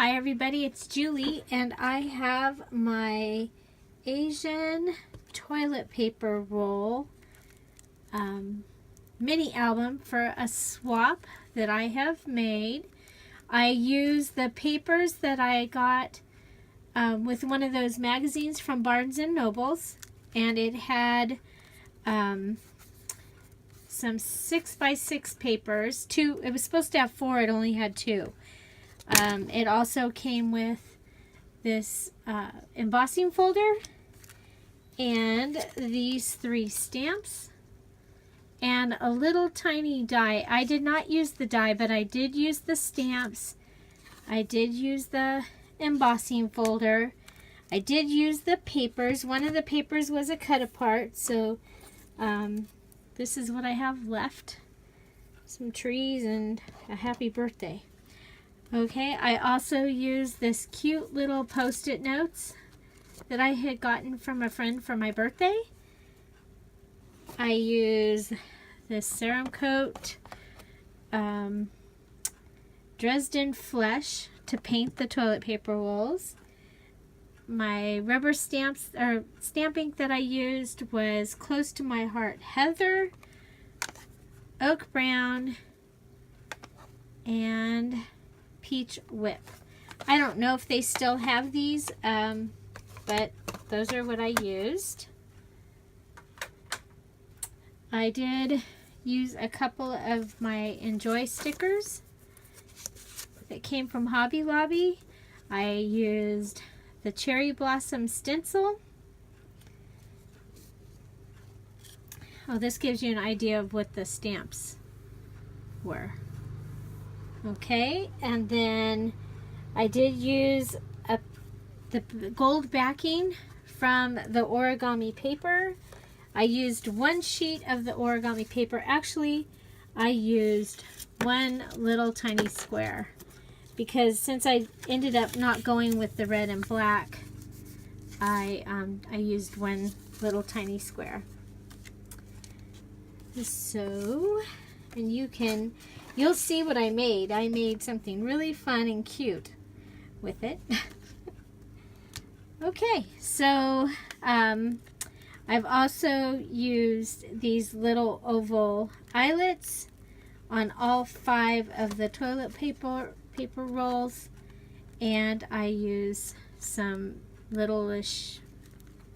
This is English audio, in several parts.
Hi everybody, it's Julie and I have my Asian toilet paper roll mini album for a swap that I have made. I use the papers that I got with one of those magazines from Barnes and Nobles, and it had some 6x6 papers. It was supposed to have 4, it only had 2. It also came with this embossing folder and these 3 stamps and a little tiny die. I did not use the die, but I did use the stamps. I did use the embossing folder. I did use the papers. One of the papers was a cut apart, so this is what I have left. Some trees and a happy birthday. Okay, I also used this cute little post-it notes that I had gotten from a friend for my birthday. I use this Serum Coat Dresden Flesh to paint the toilet paper rolls. My rubber stamps or stamp ink that I used was Close to My Heart Heather, Oak Brown, and Peach Whip. I don't know if they still have these, but those are what I used. I did use a couple of my Enjoy stickers that came from Hobby Lobby. I used the Cherry Blossom stencil. Oh, this gives you an idea of what the stamps were. Okay, and then I did use the gold backing from the origami paper. I used 1 sheet of the origami paper. Actually, I used 1 little tiny square because since I ended up not going with the red and black, I used 1 little tiny square. So, and you'll see what I made. I made something really fun and cute with it. Okay, so I've also used these little oval eyelets on all 5 of the toilet paper rolls, and I use some littleish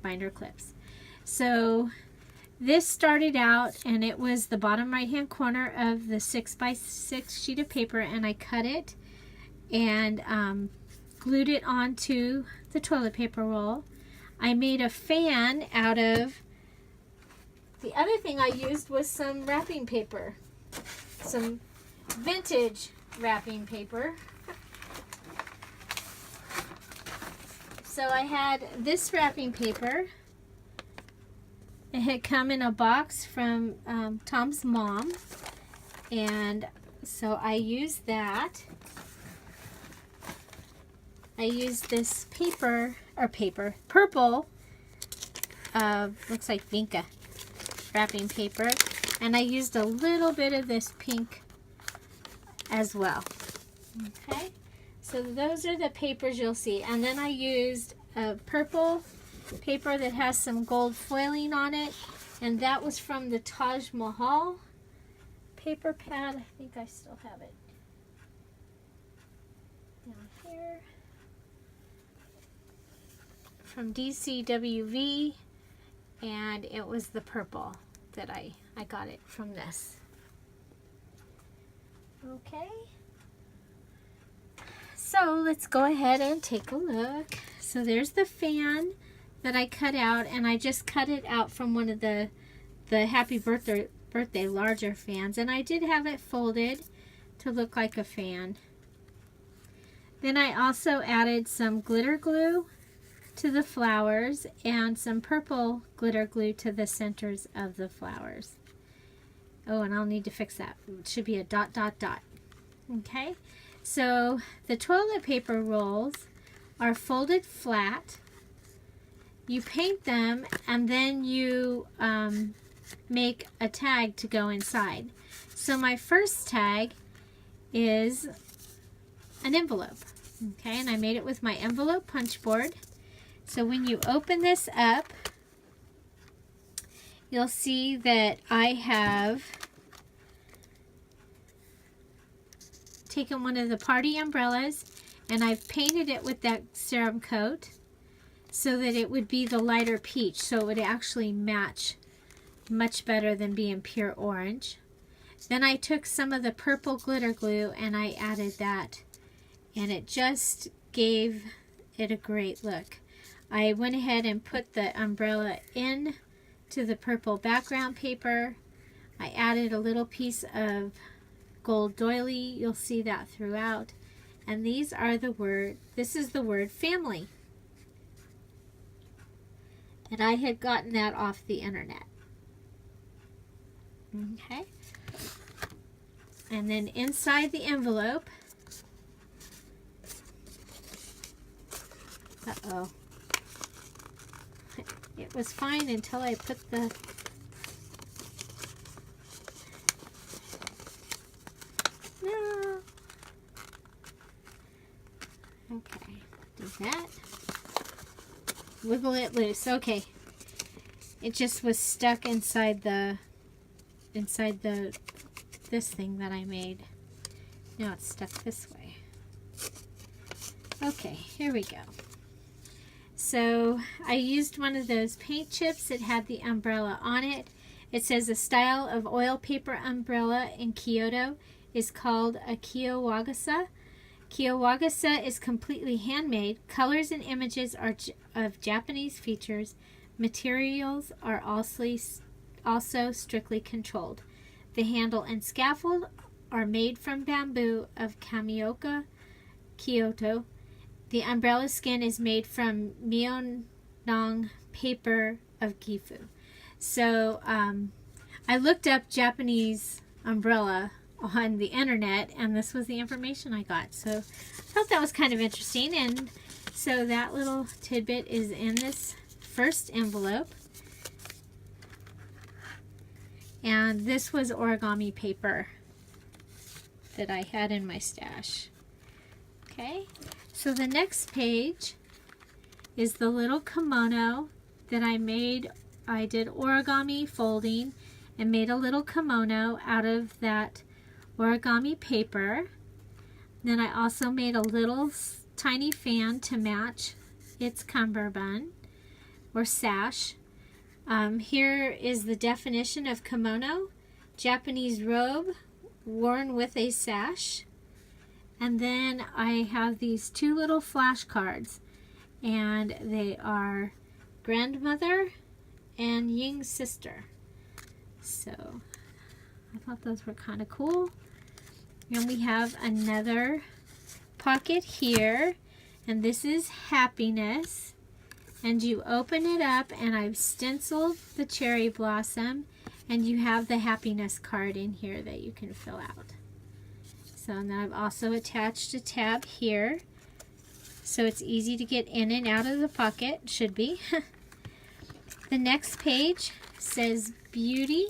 binder clips. So this started out, and it was the bottom right hand corner of the 6x6 sheet of paper, and I cut it and glued it onto the toilet paper roll. I made a fan out of, the other thing I used was some wrapping paper, some vintage wrapping paper. So I had this wrapping paper. It had come in a box from Tom's mom, and so I used that. I used this purple, looks like Vinca wrapping paper, and I used a little bit of this pink as well. Okay, so those are the papers you'll see, and then I used a purple paper that has some gold foiling on it, and that was from the Taj Mahal paper pad. I think I still have it down here, from DCWV, and it was the purple that I got it from this. Okay, so let's go ahead and take a look. So there's the fan that I cut out, and I just cut it out from one of the Happy Birthday larger fans, and I did have it folded to look like a fan. Then I also added some glitter glue to the flowers and some purple glitter glue to the centers of the flowers. Oh, and I'll need to fix that. It should be a dot, dot, dot. Okay, so the toilet paper rolls are folded flat. You paint them, and then you make a tag to go inside. So my first tag is an envelope. Okay, and I made it with my envelope punch board. So when you open this up, you'll see that I have taken one of the party umbrellas and I've painted it with that serum coat so that it would be the lighter peach, so it would actually match much better than being pure orange. Then I took some of the purple glitter glue and I added that, and it just gave it a great look. I went ahead and put the umbrella in to the purple background paper. I added a little piece of gold doily. You'll see that throughout. And these are this is the word family. And I had gotten that off the internet. Okay. And then inside the envelope, uh-oh. It was fine until I put the no. Okay, do that. Wiggle it loose. Okay. It just was stuck inside this thing that I made. Now it's stuck this way. Okay, here we go. So I used one of those paint chips. It had the umbrella on it. It says a style of oil paper umbrella in Kyoto is called a kiowagasa. Kiowagasa is completely handmade. Colors and images are of Japanese features. Materials are also strictly controlled. The handle and scaffold are made from bamboo of Kamioka, Kyoto. The umbrella skin is made from Myeongnong paper of Gifu. So I looked up Japanese umbrella on the internet, and this was the information I got. So I thought that was kind of interesting, and so that little tidbit is in this first envelope. And this was origami paper that I had in my stash. Okay, so the next page is the little kimono that I made. I did origami folding and made a little kimono out of that origami paper. Then I also made a little tiny fan to match its cummerbund or sash. Here is the definition of kimono: Japanese robe worn with a sash. And then I have these two little flashcards, and they are grandmother and Ying's sister. So I thought those were kind of cool. And we have another pocket here, and this is happiness. And you open it up, and I've stenciled the cherry blossom, and you have the happiness card in here that you can fill out. So then I've also attached a tab here, so it's easy to get in and out of the pocket. Should be. The next page says beauty,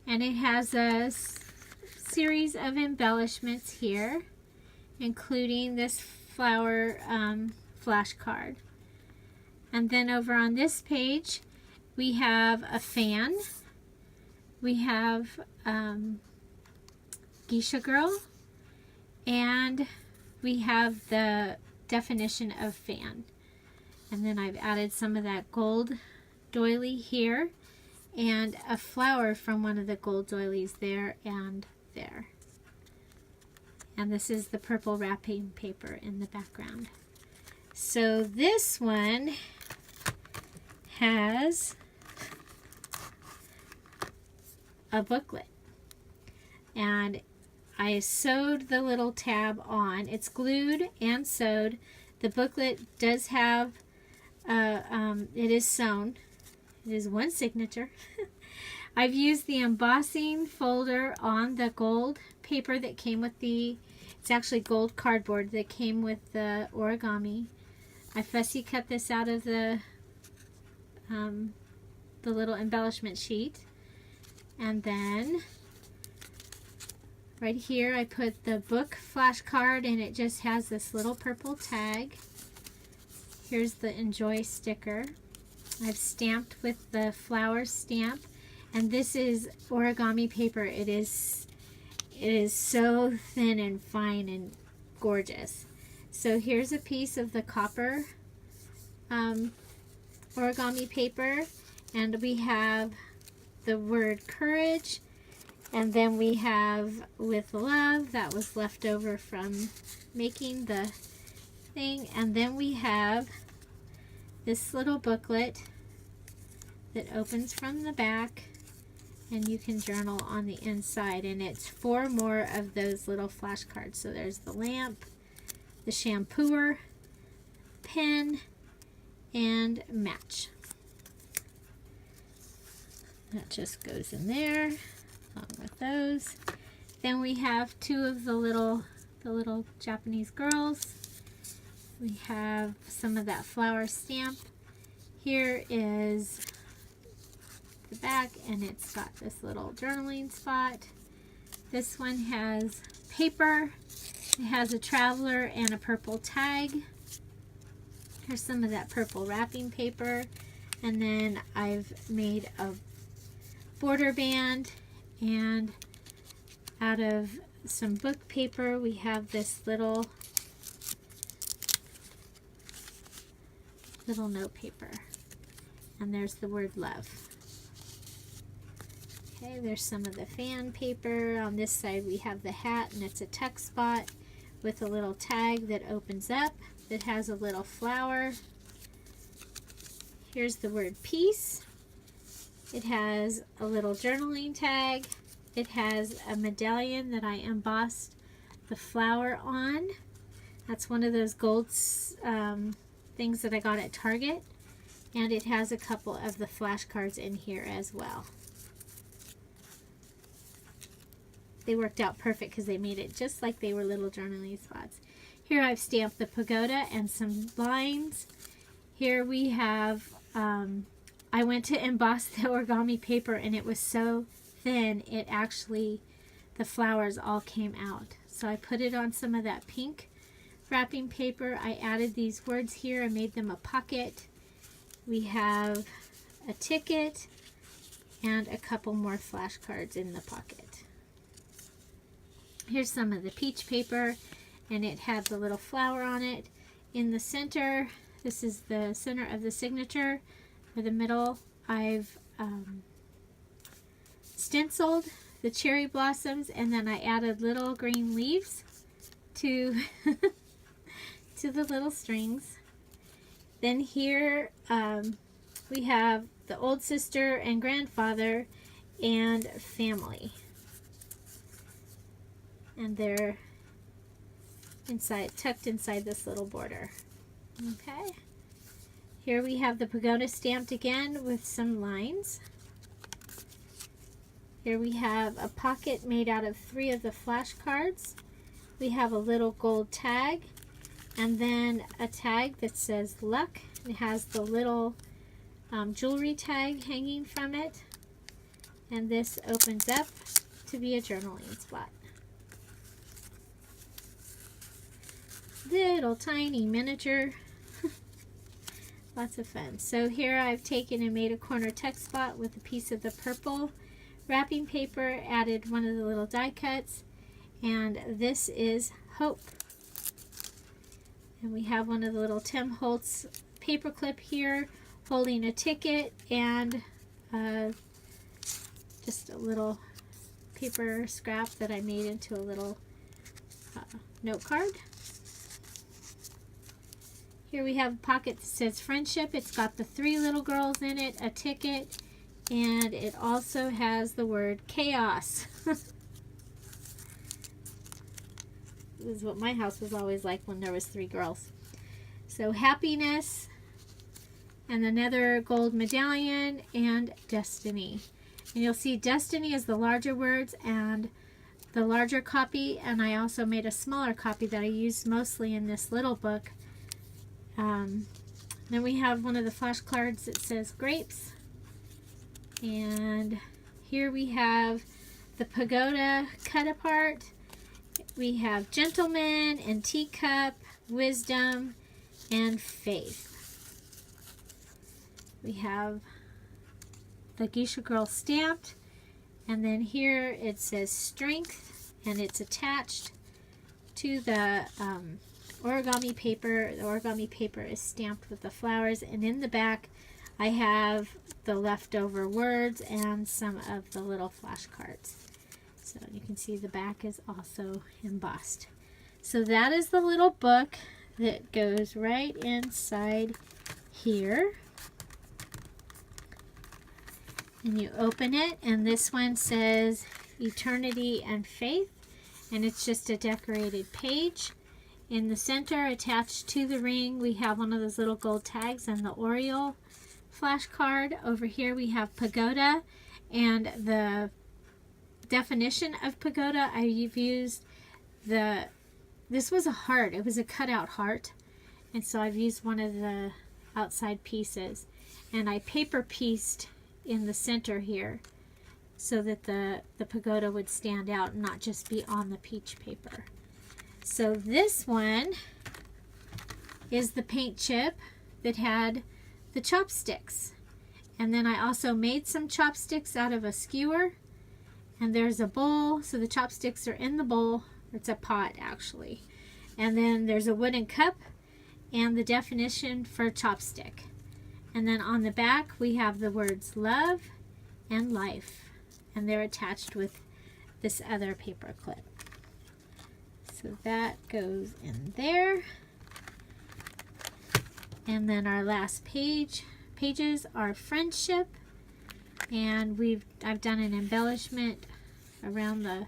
and it has a series of embellishments here, including this flower flashcard. And then over on this page, we have a fan. We have Geisha Girl, and we have the definition of fan. And then I've added some of that gold doily here, and a flower from one of the gold doilies there and there. And this is the purple wrapping paper in the background. So this one has a booklet, and I sewed the little tab on. It's glued and sewed. The booklet does have it is sewn. It is one signature. I've used the embossing folder on the gold paper that came with it's actually gold cardboard that came with the origami. I fussy cut this out of the little embellishment sheet, and then Right here I put the book flashcard, and it just has this little purple tag. Here's the Enjoy sticker. I've stamped with the flower stamp, and this is origami paper. It is so thin and fine and gorgeous. So here's a piece of the copper origami paper, and we have the word courage, and then we have with love, that was left over from making the thing, and then we have this little booklet that opens from the back, and you can journal on the inside, and it's 4 more of those little flashcards. So there's the lamp, the shampooer, pen, and match. That just goes in there along with those. Then we have 2 of the little Japanese girls. We have some of that flower stamp. Here is the back, and it's got this little journaling spot. This one has paper. It has a traveler and a purple tag. Here's some of that purple wrapping paper, and then I've made a border band, and out of some book paper we have this little note paper, and there's the word love. Okay, there's some of the fan paper. On this side we have the hat, and it's a tuck spot with a little tag that opens up that has a little flower. Here's the word peace. It has a little journaling tag. It has a medallion that I embossed the flower on. That's one of those gold things that I got at Target. And it has a couple of the flashcards in here as well. They worked out perfect because they made it just like they were little journaling spots. Here I've stamped the pagoda and some lines. Here we have, I went to emboss the origami paper, and it was so thin, it actually, the flowers all came out. So I put it on some of that pink wrapping paper. I added these words here. I made them a pocket. We have a ticket and a couple more flashcards in the pocket. Here's some of the peach paper, and it had the little flower on it. In the center, this is the center of the signature. For the middle, I've stenciled the cherry blossoms, and then I added little green leaves to to the little strings. Then here we have the old sister and grandfather and family, and they're inside, tucked inside this little border. Okay, here we have the pagoda stamped again with some lines. Here we have a pocket made out of 3 of the flashcards. We have a little gold tag, and then a tag that says luck. It has the little jewelry tag hanging from it, and this opens up to be a journaling spot. Little tiny miniature. Lots of fun. So here I've taken and made a corner text spot with a piece of the purple wrapping paper, added one of the little die cuts, and this is hope. And we have one of the little Tim Holtz paper clip here holding a ticket and just a little paper scrap that I made into a little note card. Here we have a pocket that says friendship. It's got the 3 little girls in it, a ticket, and it also has the word chaos. This is what my house was always like when there was 3 girls. So happiness, and another gold medallion, and destiny. And you'll see destiny is the larger words and the larger copy, and I also made a smaller copy that I used mostly in this little book. Then we have one of the flashcards that says grapes, and here we have the pagoda cut apart. We have gentleman and teacup, wisdom, and faith. We have the geisha girl stamped, and then here it says strength, and it's attached to the origami paper. The origami paper is stamped with the flowers, and in the back I have the leftover words and some of the little flashcards. So you can see the back is also embossed. So that is the little book that goes right inside here. And you open it, and this one says Eternity and Faith, and it's just a decorated page. In the center, attached to the ring, we have one of those little gold tags and the Oriole flashcard. Over here we have pagoda, and the definition of pagoda, I've used this was a heart. It was a cutout heart, and so I've used one of the outside pieces, and I paper pieced in the center here so that the pagoda would stand out and not just be on the peach paper. So this one is the paint chip that had the chopsticks, and then I also made some chopsticks out of a skewer, and there's a bowl, so the chopsticks are in the bowl. It's a pot actually, and then there's a wooden cup and the definition for chopstick. And then on the back we have the words love and life, and they're attached with this other paper clip. So that goes in there. And then our last pages are friendship, and I've done an embellishment around the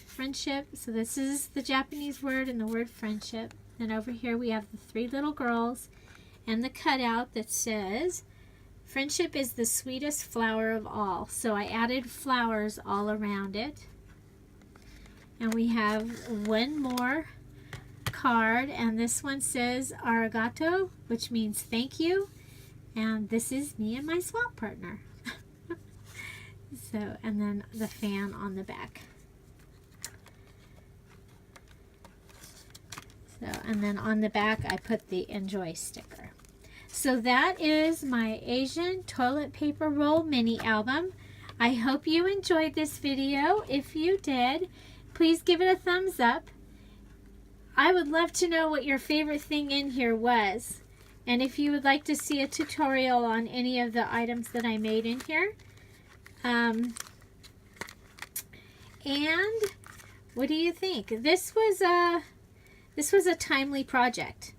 friendship. So this is the Japanese word and the word friendship. And over here we have the three little girls and the cutout that says friendship is the sweetest flower of all. So I added flowers all around it. And we have one more card, and this one says arigato, which means thank you, and this is me and my swap partner. So, and then the fan on the back. So, and then on the back I put the enjoy sticker. So that is my Asian toilet paper roll mini album. I hope you enjoyed this video. If you did, please give it a thumbs up. I would love to know what your favorite thing in here was, and if you would like to see a tutorial on any of the items that I made in here. And what do you think? This was a timely project,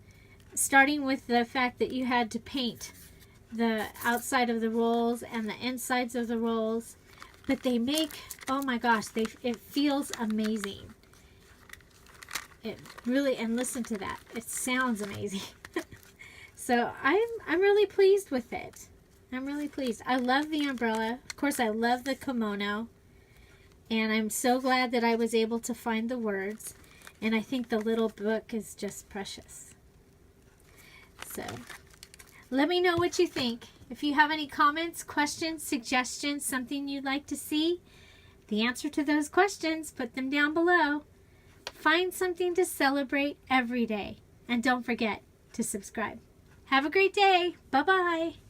starting with the fact that you had to paint the outside of the rolls and the insides of the rolls, but they make, oh my gosh, it feels amazing. It really, and listen to that, it sounds amazing. So I'm really pleased with it. I'm really pleased. I love the umbrella. Of course, I love the kimono, and I'm so glad that I was able to find the words, and I think the little book is just precious. So let me know what you think. If you have any comments, questions, suggestions, something you'd like to see, the answer to those questions, put them down below. Find something to celebrate every day. And don't forget to subscribe. Have a great day. Bye-bye.